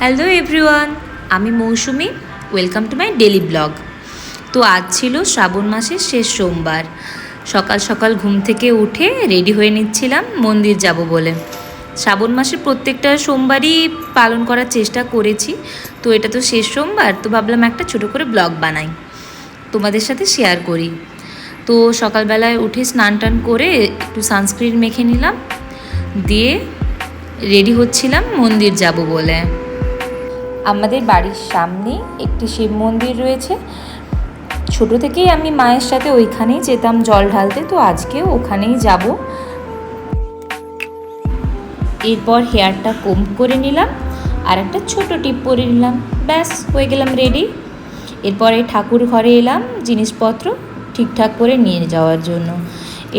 Hello everyone, আমি Mousumi. Welcome to my daily blog. তো আজ ছিল শ্রাবণ মাসের শেষ সোমবার। সকাল সকাল ঘুম থেকে উঠে রেডি হয়ে নিচ্ছিলাম মন্দির যাব বলে। শ্রাবণ মাসের প্রত্যেকটা সোমবারই পালন করার চেষ্টা করেছি, তো এটা তো শেষ সোমবার, তো ভাবলাম একটা ছোটো করে ব্লগ বানাই, তোমাদের সাথে শেয়ার করি। তো সকালবেলায় উঠে স্নান টান করে একটু সানস্ক্রিন মেখে নিলাম, দিয়ে রেডি হচ্ছিলাম মন্দির যাব বলে। আমাদের বাড়ির সামনে একটি শিব মন্দির রয়েছে। ছোট থেকেই আমি মায়ের সাথে ওইখানেই যেতাম জল ঢালতে, তো আজকেও ওখানেই যাব। এরপর হেয়ারটা কোম্ব করে নিলাম আর একটা ছোট টিপ পরে নিলাম, ব্যাস হয়ে গেলাম রেডি। এরপর এই ঠাকুর ঘরে এলাম জিনিসপত্র ঠিকঠাক করে নিয়ে যাওয়ার জন্য।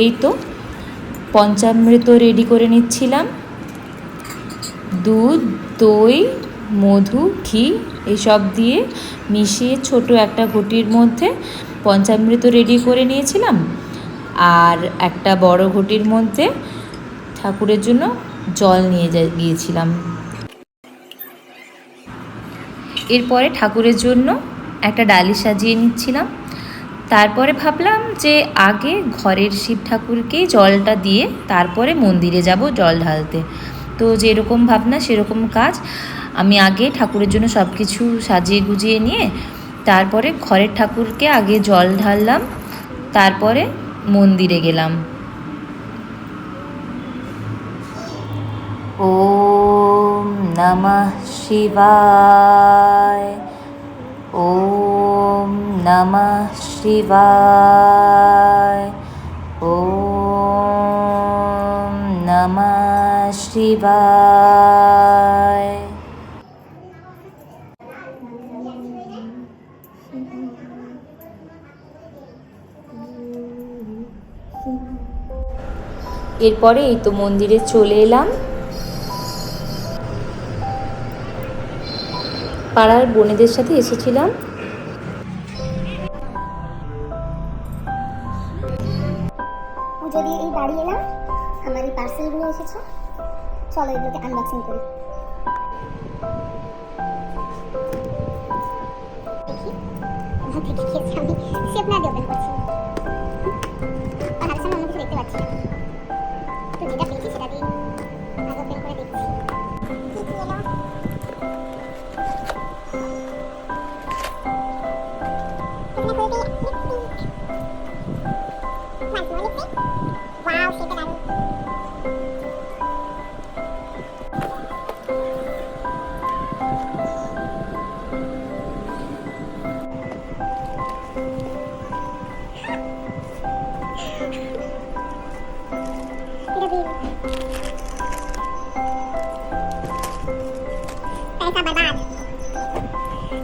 এই তো পঞ্চামৃত রেডি করে নিচ্ছিলাম, দুধ, দই, মধু, ঘি এসব দিয়ে মিশিয়ে ছোট একটা ঘটির মধ্যে পঞ্চামৃত রেডি করে নিয়েছিলাম, আর একটা বড় ঘটির মধ্যে ঠাকুরের জন্য জল নিয়ে গিয়েছিলাম। এরপরে ঠাকুরের জন্য একটা ডালি সাজিয়ে নিচ্ছিলাম। তারপরে ভাবলাম যে আগে ঘরের শিব ঠাকুরকেই জলটা দিয়ে তারপরে মন্দিরে যাব জল ঢালতে। তো যেরকম ভাবনা সেরকম কাজ। আমি আগে ঠাকুরের জন্য সব কিছু সাজিয়ে গুজিয়ে নিয়ে তারপরে ঘরের ঠাকুরকে আগে জল ঢাললাম, তারপরে মন্দিরে গেলাম। ওম নমঃ শিবায়, ওম নমঃ শিবায়, ওম নমঃ শিবায়। এরপরে এই তো মন্দিরে চলে এলাম। পাড়ার বোনেদের সাথে এসেছিলাম। পুজো দিয়ে এই বাড়ি এলাম, আমার এই পার্সেলগুলো এসেছে, চলো এগুলোকে আনবক্সিং করি। দেখি কোথা থেকে খেয়েছি আমি, শেপ না দিয়ে ওপেন করছি, আর হাতের সামনে অন্য কিছু দেখতে পাচ্ছি না, তো যেটা পেয়েছি সেটা দিয়ে আগে ওপেন করে দেখছি কি কি এলো।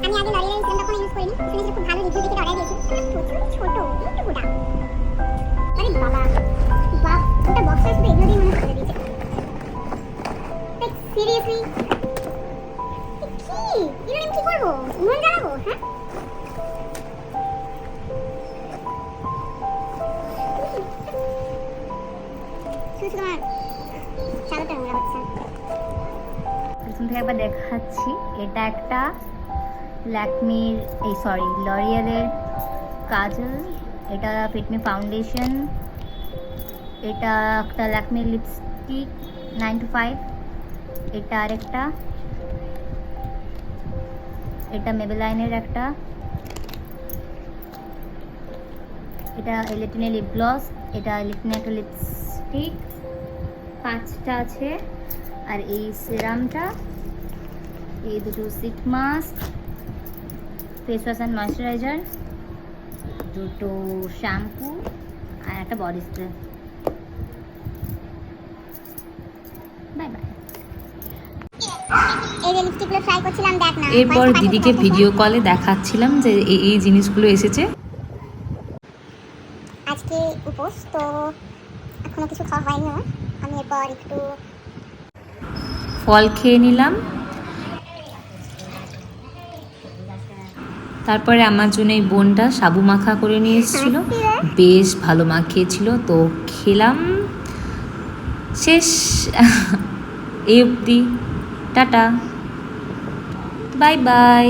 আমি আগে লরিয়াল ছিলাম তখন ইউজ করিনি, শুনেছি খুব ভালো রিভিউ দেখে অর্ডার দিয়েছি। ছোট একটু গোটা, আরে বাবা বাপ, ওটা বক্সে শুধু এগুলো দিয়ে মনে করে দিয়েছে। লাইক সিরিয়াসলি কি এগুলো আমি কি করবো, উনুন জ্বালাবো? হ্যাঁ শুধু তোমার চালটা নোংরা হচ্ছে। প্রথম থেকে একবার দেখাচ্ছি, এটা একটা ল্যাকমির লরিয়ালের কাজল, এটা ফিটমি ফাউন্ডেশন, এটা একটা ল্যাকমির লিপস্টিক 9 to 5, এটা আরেকটা, এটা মেবেলাইনের একটা, এটা এলেটিনের লিপ গ্লস, এটা এলেটিনের একটা লিপস্টিক, 5টা আছে। আর এই সিরামটা, এই দুটো seat mask, face wash and moisturiser, দুটো শ্যাম্পু আর একটা বডি স্প্রে। Bye bye. এই যে লিপস্টিকগুলো ট্রাই করছিলাম, দেখ না। এরপর দিদিকে ভিডিও কলে দেখাচ্ছিলাম যে এই জিনিসগুলো এসেছে। আজকে উপোস, তো এখনো কিছু খাওয়া হয়নি আমার। আমি এরপর একটু ফল খেয়ে নিলাম। তারপরে আমার জন্য এই বোনটা সাবু মাখা করে নিয়ে এসেছিলো, বেশ ভালো মাখিয়েছিল, তো খেলাম। শেষ এই অবধি, টাটা। Bye bye.